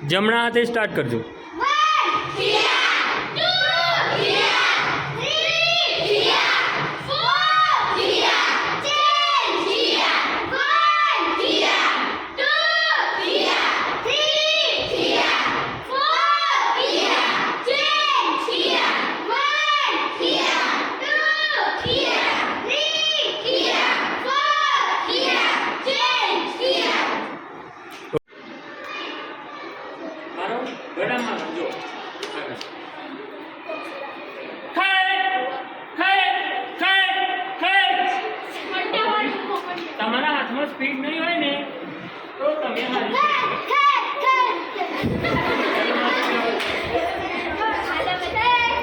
જમણા હાથે સ્ટાર્ટ કરજો. મારો ગળામાં જો તમારા હાથમાં સ્પીડ નહીં હોય ને તો તમે હારી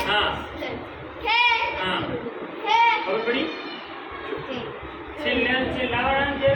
હા હા ખબર પડી છેલ્લા વાળા જે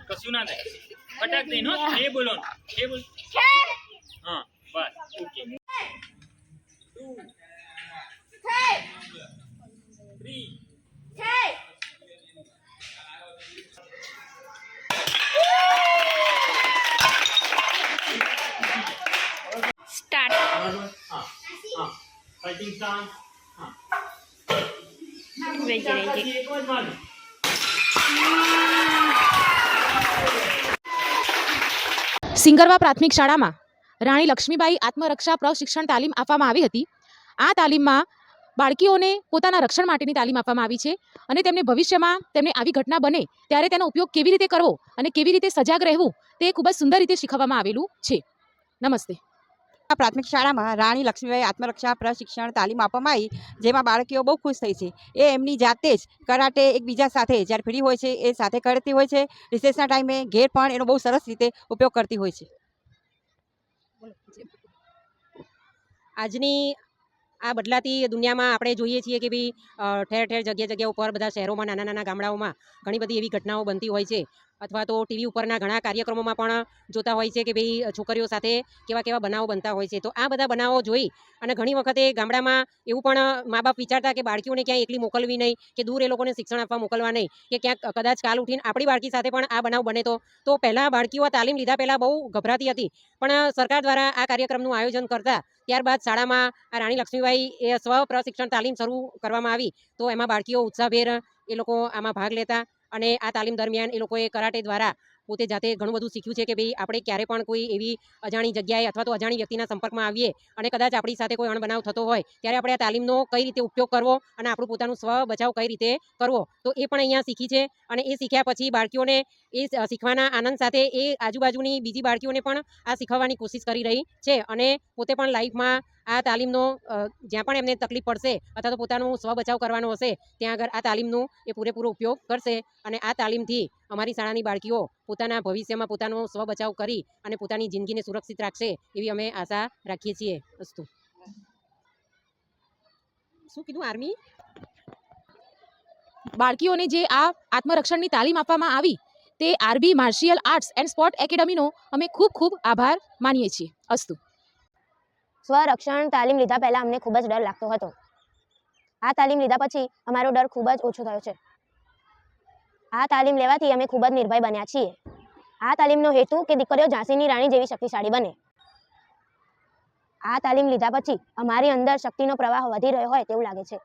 કશું ના થાય ફટાક દઈ નો એ બોલો એ બોલ હા બસ ઓકે 2 3 સ્ટાર્ટ. હા હા ફાઇટિંગ સ્ટાન્સ હા વેજી એક જ મારું સિંગરવા પ્રાથમિક શાળામાં રાણી લક્ષ્મીબાઈ આત્મરક્ષા પ્રશિક્ષણ તાલીમ આપવામાં આવી હતી. આ તાલીમમાં બાળકીઓને પોતાના રક્ષણ માટેની તાલીમ આપવામાં આવી છે અને તેમને ભવિષ્યમાં તેમને આવી ઘટના બને ત્યારે તેનો ઉપયોગ કેવી રીતે કરવો અને કેવી રીતે સજાગ રહેવું તે ખૂબ જ સુંદર રીતે શીખવવામાં આવેલું છે. નમસ્તે. પ્રાથમિક શાળામાં રાણી લક્ષ્મીબાઈ આત્મરક્ષા પ્રશિક્ષણ તાલીમ આપવામાં આવી, જેમાં બાળકીઓ બહુ ખુશ થઈ છે. એ એમની જાતે જ કરાટે એકબીજા સાથે જ્યારે ફ્રી હોય છે એ સાથે કરતી હોય છે. રિસેસના ટાઈમે ઘેર પણ એનો બહુ સરસ રીતે ઉપયોગ કરતી હોય છે. આજની આ બદલાતી દુનિયામાં આપણે જોઈએ છીએ કે ભાઈ ઠેર ઠેર જગ્યા ઉપર બધા શહેરોમાં નાના નાના ગામડાઓમાં ઘણી બધી એવી ઘટનાઓ બનતી હોય છે, અથવા તો ટીવી ઉપરના ઘણા કાર્યક્રમોમાં પણ જોતા હોય છે કે ભાઈ છોકરીઓ સાથે કેવા કેવા બનાવો બનતા હોય છે. તો આ બધા બનાવો જોઈ અને ઘણી વખતે ગામડામાં એવું પણ મા બાપ વિચારતા કે બાળકીઓને ક્યાંય એકલી મોકલવી નહીં, કે દૂર એ લોકોને શિક્ષણ આપવા મોકલવા નહીં, કે ક્યાંક કદાચ કાલ ઉઠીને આપણી બાળકી સાથે પણ આ બનાવ બને તો પહેલાં બાળકીઓ તાલીમ લીધા પહેલાં બહુ ગભરાતી હતી. પણ સરકાર દ્વારા આ કાર્યક્રમનું આયોજન કરતા ત્યારબાદ શાળામાં આ રાણી લક્ષ્મીબાઈ એ સ્વ પ્રશિક્ષણ તાલીમ શરૂ કરવામાં આવી. તો એમાં બાળકીઓ ઉત્સાહભેર એ લોકો આમાં ભાગ લેતા અને આ તાલીમ દરમિયાન એ લોકોએ કરાટે દ્વારા પોતે જાતે ઘણું બધું શીખ્યું છે કે ભાઈ આપણે ક્યારે પણ કોઈ એવી અજાણી જગ્યાએ અથવા તો અજાણી વ્યક્તિના સંપર્કમાં આવીએ અને કદાચ આપણી સાથે કોઈ અણબનાવ થતો હોય ત્યારે આપણે આ તાલીમનો કઈ રીતે ઉપયોગ કરવો અને આપણું પોતાનું સ્વ બચાવ કઈ રીતે કરવો, તો એ પણ અહીંયા શીખી છે. અને એ શીખ્યા પછી બાળકીઓને એ શીખવાના આનંદ સાથે એ આજુબાજુની બીજી બાળકીઓને પણ આ શીખવવાની કોશિશ કરી રહી છે અને પોતે પણ લાઈફમાં આ તાલીમનો જ્યાં પણ એમને તકલીફ પડશે અથવા તો પોતાનું સ્વ બચાવ કરવાનો હશે ત્યાં આગળ આ તાલીમનું એ પૂરેપૂરો ઉપયોગ કરશે. અને આ તાલીમથી અમારી શાળાની બાળકીઓ પોતાના ભવિષ્યમાં પોતાનો સ્વ બચાવ કરી અને પોતાની જિંદગીને સુરક્ષિત રાખશે એવી અમે આશા રાખીએ છીએ. અસ્તુ. શું કીધું આર્મી? બાળકીઓને જે આ આત્મરક્ષણની તાલીમ આપવામાં આવી તે RB martial arts and sport એકેડમીનો અમે ખૂબ ખૂબ આભાર માનીએ છીએ. અસ્તુ. સ્વરક્ષણ તાલીમ લીધા પહેલાં અમને ખૂબ જ ડર લાગતો હતો. આ તાલીમ લીધા પછી અમારો ડર ખૂબ જ ઓછો થયો છે. આ તાલીમ લેવાથી અમે ખૂબ જ નિર્ભય બન્યા છીએ. આ તાલીમનો હેતુ કે દીકરીઓ ઝાંસીની રાણી જેવી શક્તિશાળી બને. આ તાલીમ લીધા પછી અમારી અંદર શક્તિનો પ્રવાહ વધી રહ્યો હોય તેવું લાગે છે.